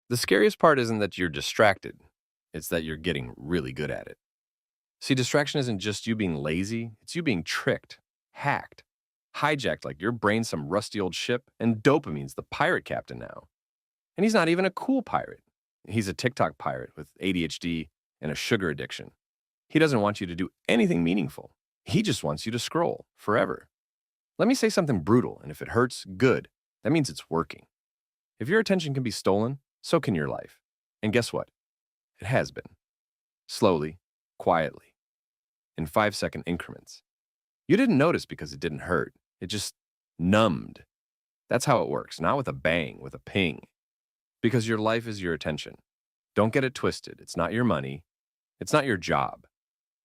The scariest part isn't that you're distracted, it's that you're getting really good at it. See, distraction isn't just you being lazy, it's you being tricked, hacked, hijacked like your brain's some rusty old ship, and dopamine's the pirate captain now. And he's not even a cool pirate. He's a TikTok pirate with ADHD and a sugar addiction. He doesn't want you to do anything meaningful. He just wants you to scroll forever. Let me say something brutal, and if it hurts, good. That means it's working. If your attention can be stolen, so can your life. And guess what? It has been. Slowly, quietly, in 5-second increments. You didn't notice because it didn't hurt. It just numbed. That's how it works, not with a bang, with a ping. Because your life is your attention. Don't get it twisted. It's not your money. It's not your job.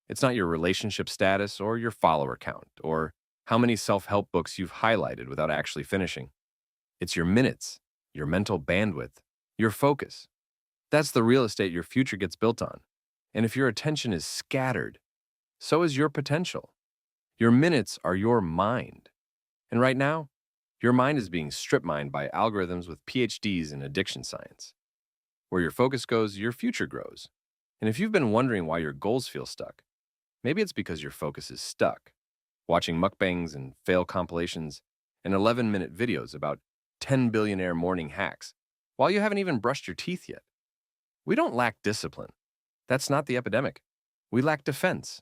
It's not your relationship status or your follower count or how many self-help books you've highlighted without actually finishing. It's your minutes, your mental bandwidth, your focus. That's the real estate your future gets built on. And if your attention is scattered, so is your potential. Your minutes are your mind. And right now, your mind is being strip mined by algorithms with PhDs in addiction science. Where your focus goes, your future grows. And if you've been wondering why your goals feel stuck, maybe it's because your focus is stuck. Watching mukbangs and fail compilations and 11-minute videos about 10 billionaire morning hacks while you haven't even brushed your teeth yet. We don't lack discipline. That's not the epidemic. We lack defense.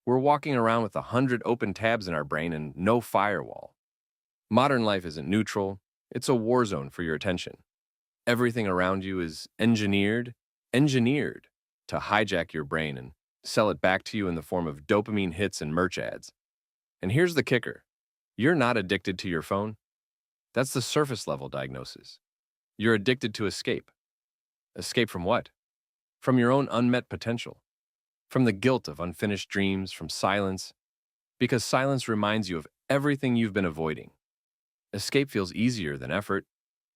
We're walking around with 100 open tabs in our brain and no firewall. Modern life isn't neutral. It's a war zone for your attention. Everything around you is engineered to hijack your brain and sell it back to you in the form of dopamine hits and merch ads. And here's the kicker. You're not addicted to your phone. That's the surface level diagnosis. You're addicted to escape. Escape from what? From your own unmet potential. From the guilt of unfinished dreams, from silence. Because silence reminds you of everything you've been avoiding. Escape feels easier than effort,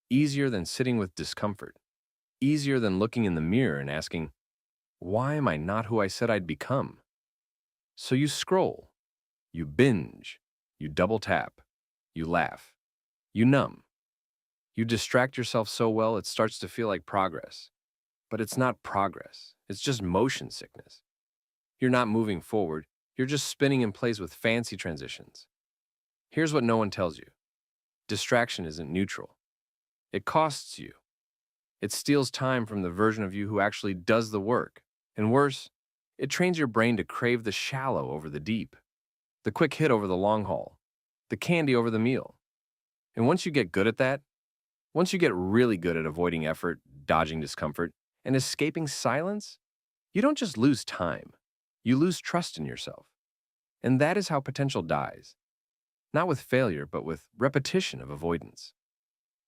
easier than sitting with discomfort, easier than looking in the mirror and asking, why am I not who I said I'd become? So you scroll, you binge, you double tap, you laugh, you numb. You distract yourself so well it starts to feel like progress. But it's not progress, it's just motion sickness. You're not moving forward, you're just spinning in place with fancy transitions. Here's what no one tells you. Distraction isn't neutral. It costs you. It steals time from the version of you who actually does the work. And worse, it trains your brain to crave the shallow over the deep, the quick hit over the long haul, the candy over the meal. And once you get good at that, once you get really good at avoiding effort, dodging discomfort, and escaping silence, you don't just lose time, you lose trust in yourself. And that is how potential dies. Not with failure, but with repetition of avoidance.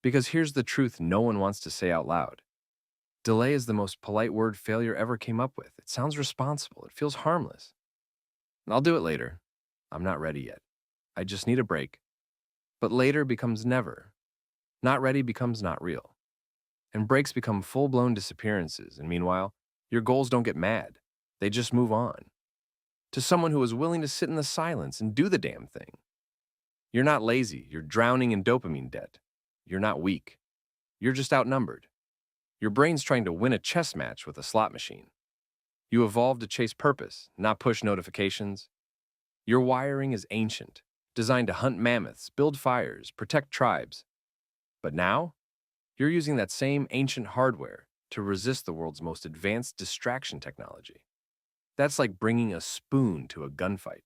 Because here's the truth no one wants to say out loud. Delay is the most polite word failure ever came up with. It sounds responsible. It feels harmless. And I'll do it later. I'm not ready yet. I just need a break. But later becomes never. Not ready becomes not real. And breaks become full-blown disappearances. And meanwhile, your goals don't get mad. They just move on. To someone who is willing to sit in the silence and do the damn thing. You're not lazy. You're drowning in dopamine debt. You're not weak. You're just outnumbered. Your brain's trying to win a chess match with a slot machine. You evolved to chase purpose, not push notifications. Your wiring is ancient, designed to hunt mammoths, build fires, protect tribes. But now, you're using that same ancient hardware to resist the world's most advanced distraction technology. That's like bringing a spoon to a gunfight.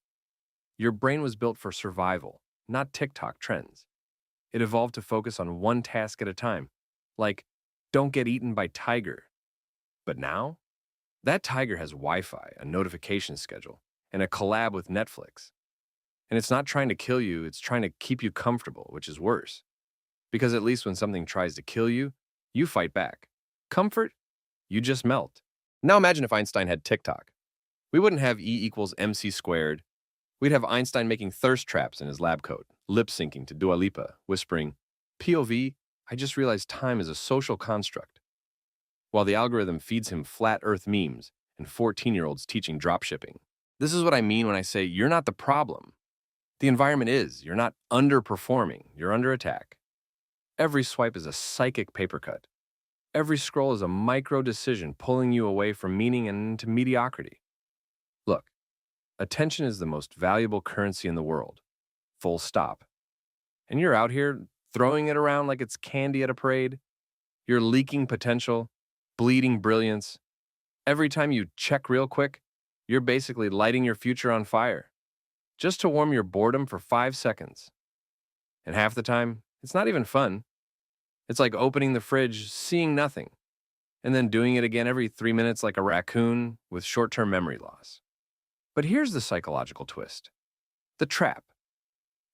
Your brain was built for survival, not TikTok trends. It evolved to focus on one task at a time, like, don't get eaten by tiger. But now, that tiger has Wi-Fi, a notification schedule, and a collab with Netflix. And it's not trying to kill you, it's trying to keep you comfortable, which is worse. Because at least when something tries to kill you, you fight back. Comfort? You just melt. Now imagine if Einstein had TikTok. We wouldn't have E equals MC squared. We'd have Einstein making thirst traps in his lab coat, lip-syncing to Dua Lipa, whispering, POV, I just realized time is a social construct. While the algorithm feeds him flat earth memes and 14-year-olds teaching dropshipping. This is what I mean when I say you're not the problem. The environment is. You're not underperforming. You're under attack. Every swipe is a psychic paper cut. Every scroll is a micro decision pulling you away from meaning and into mediocrity. Look, attention is the most valuable currency in the world. Full stop. And you're out here throwing it around like it's candy at a parade. You're leaking potential, bleeding brilliance. Every time you check real quick, you're basically lighting your future on fire just to warm your boredom for 5 seconds. And half the time, it's not even fun. It's like opening the fridge, seeing nothing, and then doing it again every 3 minutes like a raccoon with short term memory loss. But here's the psychological twist, the trap.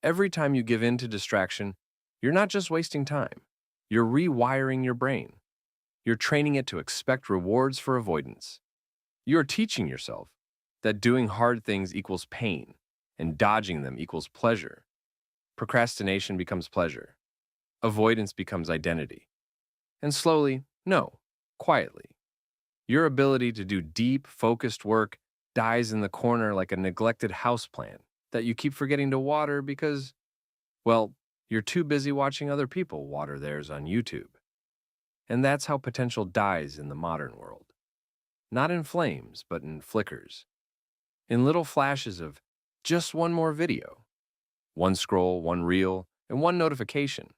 Every time you give in to distraction, you're not just wasting time, you're rewiring your brain. You're training it to expect rewards for avoidance. You're teaching yourself that doing hard things equals pain and dodging them equals pleasure. Procrastination becomes pleasure. Avoidance becomes identity. And slowly, no, quietly, your ability to do deep, focused work dies in the corner like a neglected houseplant that you keep forgetting to water because, well, you're too busy watching other people water theirs on YouTube. And that's how potential dies in the modern world. Not in flames, but in flickers. In little flashes of just one more video. One scroll, one reel, and one notification.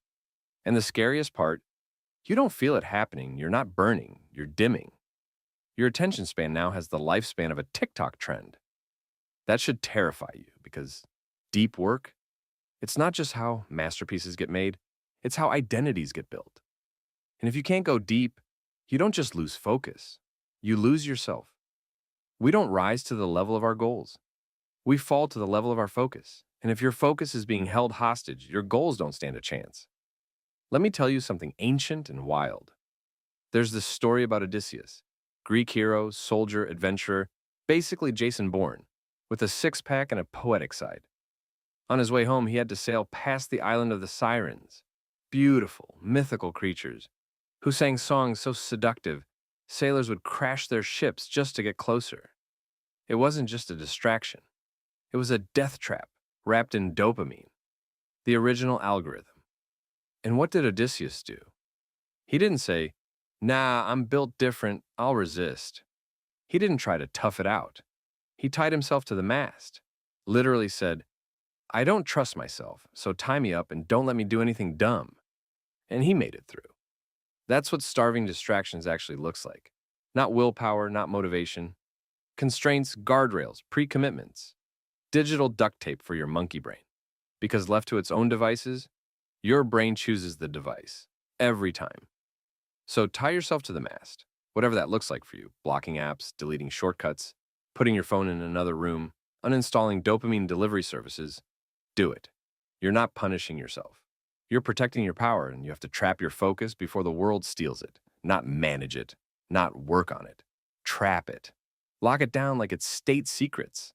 And the scariest part, you don't feel it happening. You're not burning, you're dimming. Your attention span now has the lifespan of a TikTok trend. That should terrify you because deep work, it's not just how masterpieces get made, it's how identities get built. And if you can't go deep, you don't just lose focus, you lose yourself. We don't rise to the level of our goals. We fall to the level of our focus. And if your focus is being held hostage, your goals don't stand a chance. Let me tell you something ancient and wild. There's this story about Odysseus, Greek hero, soldier, adventurer, basically Jason Bourne, with a six-pack and a poetic side. On his way home, he had to sail past the island of the Sirens, beautiful, mythical creatures, who sang songs so seductive, sailors would crash their ships just to get closer. It wasn't just a distraction. It was a death trap wrapped in dopamine, the original algorithm. And what did Odysseus do? He didn't say, "Nah, I'm built different, I'll resist." He didn't try to tough it out. He tied himself to the mast, literally said, "I don't trust myself, so tie me up and don't let me do anything dumb." And he made it through. That's what starving distractions actually looks like. Not willpower, not motivation. Constraints, guardrails, pre-commitments. Digital duct tape for your monkey brain. Because left to its own devices, your brain chooses the device. Every time. So tie yourself to the mast. Whatever that looks like for you. Blocking apps, deleting shortcuts, putting your phone in another room, uninstalling dopamine delivery services. Do it. You're not punishing yourself. You're protecting your power, and you have to trap your focus before the world steals it. Not manage it. Not work on it. Trap it. Lock it down like it's state secrets.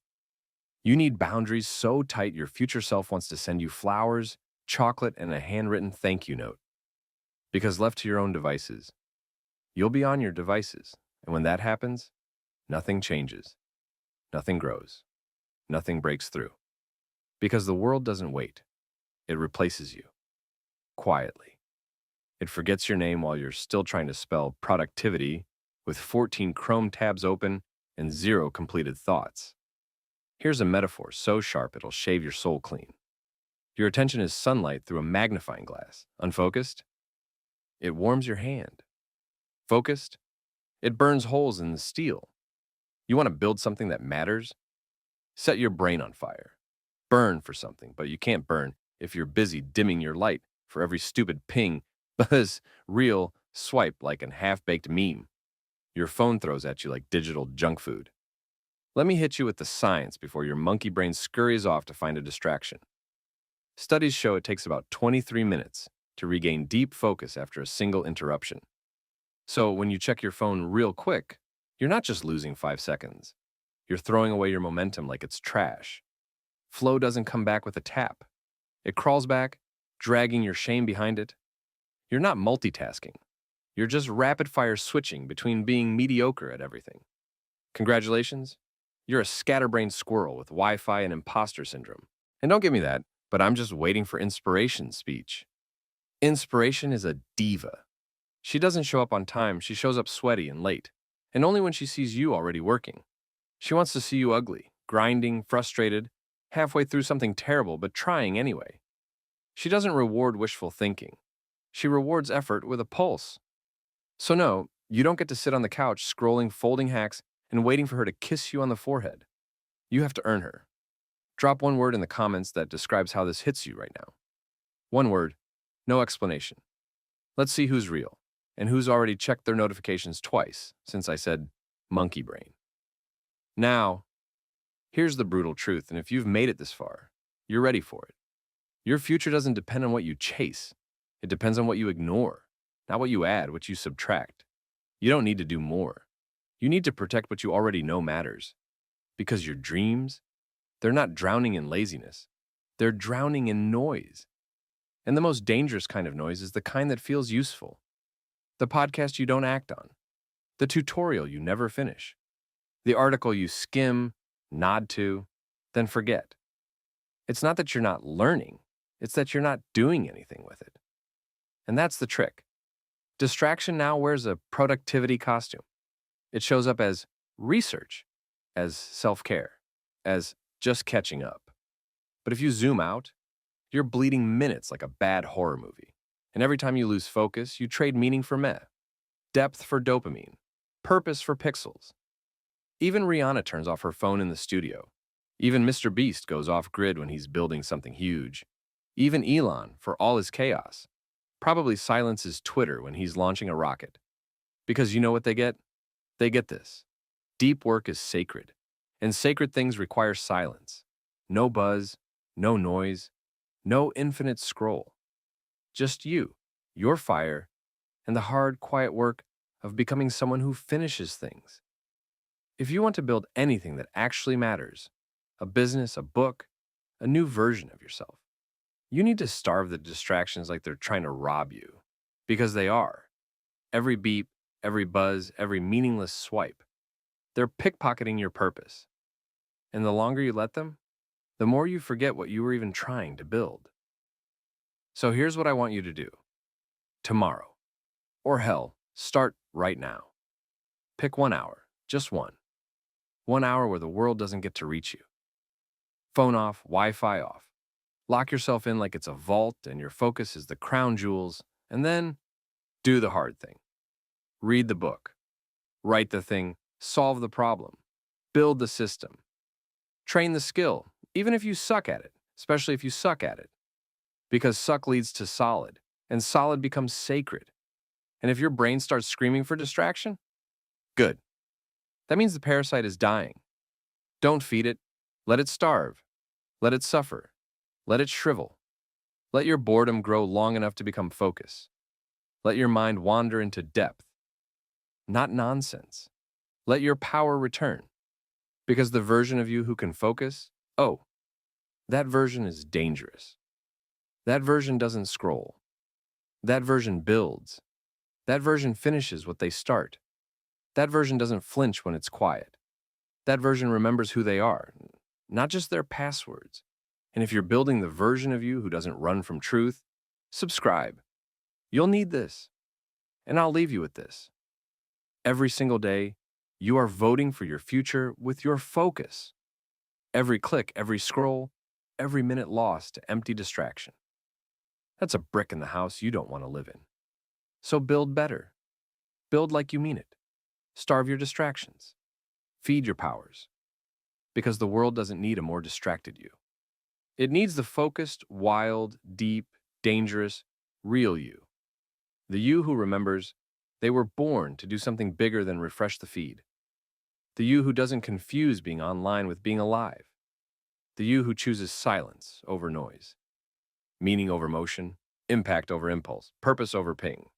You need boundaries so tight your future self wants to send you flowers, chocolate, and a handwritten thank you note. Because left to your own devices, you'll be on your devices. And when that happens, nothing changes. Nothing grows. Nothing breaks through. Because the world doesn't wait. It replaces you. Quietly. It forgets your name while you're still trying to spell productivity with 14 Chrome tabs open and 0 completed thoughts. Here's a metaphor so sharp it'll shave your soul clean. Your attention is sunlight through a magnifying glass. Unfocused? It warms your hand. Focused? It burns holes in the steel. You want to build something that matters? Set your brain on fire. Burn for something, but you can't burn if you're busy dimming your light for every stupid ping, buzz, reel, swipe like an half-baked meme your phone throws at you like digital junk food. Let me hit you with the science before your monkey brain scurries off to find a distraction. Studies show it takes about 23 minutes to regain deep focus after a single interruption. So when you check your phone real quick, you're not just losing 5 seconds. You're throwing away your momentum like it's trash. Flow doesn't come back with a tap. It crawls back, dragging your shame behind it. You're not multitasking. You're just rapid-fire switching between being mediocre at everything. Congratulations, you're a scatterbrained squirrel with Wi-Fi and imposter syndrome. And don't give me that, but I'm just waiting for inspiration speech. Inspiration is a diva. She doesn't show up on time, she shows up sweaty and late. And only when she sees you already working. She wants to see you ugly, grinding, frustrated, halfway through something terrible, but trying anyway. She doesn't reward wishful thinking. She rewards effort with a pulse. So no, you don't get to sit on the couch scrolling folding hacks and waiting for her to kiss you on the forehead. You have to earn her. Drop one word in the comments that describes how this hits you right now. One word, no explanation. Let's see who's real and who's already checked their notifications twice since I said monkey brain. Now, here's the brutal truth, and if you've made it this far, you're ready for it. Your future doesn't depend on what you chase. It depends on what you ignore, not what you add, what you subtract. You don't need to do more. You need to protect what you already know matters. Because your dreams, they're not drowning in laziness. They're drowning in noise. And the most dangerous kind of noise is the kind that feels useful. The podcast you don't act on. The tutorial you never finish. The article you skim, nod to, then forget. It's not that you're not learning, it's that you're not doing anything with it. And that's the trick. Distraction now wears a productivity costume. It shows up as research, as self-care, as just catching up. But if you zoom out, you're bleeding minutes like a bad horror movie. And every time you lose focus, you trade meaning for meh, depth for dopamine, purpose for pixels. Even Rihanna turns off her phone in the studio. Even Mr. Beast goes off-grid when he's building something huge. Even Elon, for all his chaos, probably silences Twitter when he's launching a rocket. Because you know what they get? They get this. Deep work is sacred, and sacred things require silence. No buzz, no noise, no infinite scroll. Just you, your fire, and the hard, quiet work of becoming someone who finishes things. If you want to build anything that actually matters, a business, a book, a new version of yourself, you need to starve the distractions like they're trying to rob you. Because they are. Every beep, every buzz, every meaningless swipe. They're pickpocketing your purpose. And the longer you let them, the more you forget what you were even trying to build. So here's what I want you to do. Tomorrow. Or hell, start right now. Pick 1 hour, just one. 1 hour where the world doesn't get to reach you. Phone off, Wi-Fi off. Lock yourself in like it's a vault and your focus is the crown jewels, and then do the hard thing. Read the book. Write the thing. Solve the problem. Build the system. Train the skill, even if you suck at it, especially if you suck at it. Because suck leads to solid, and solid becomes sacred. And if your brain starts screaming for distraction, good. That means the parasite is dying. Don't feed it. Let it starve. Let it suffer. Let it shrivel. Let your boredom grow long enough to become focus. Let your mind wander into depth. Not nonsense. Let your power return. Because the version of you who can focus, oh, that version is dangerous. That version doesn't scroll. That version builds. That version finishes what they start. That version doesn't flinch when it's quiet. That version remembers who they are, not just their passwords. And if you're building the version of you who doesn't run from truth, subscribe. You'll need this. And I'll leave you with this. Every single day, you are voting for your future with your focus. Every click, every scroll, every minute lost to empty distraction. That's a brick in the house you don't want to live in. So build better. Build like you mean it. Starve your distractions. Feed your powers. Because the world doesn't need a more distracted you. It needs the focused, wild, deep, dangerous, real you. The you who remembers they were born to do something bigger than refresh the feed. The you who doesn't confuse being online with being alive. The you who chooses silence over noise. Meaning over motion, impact over impulse, purpose over ping.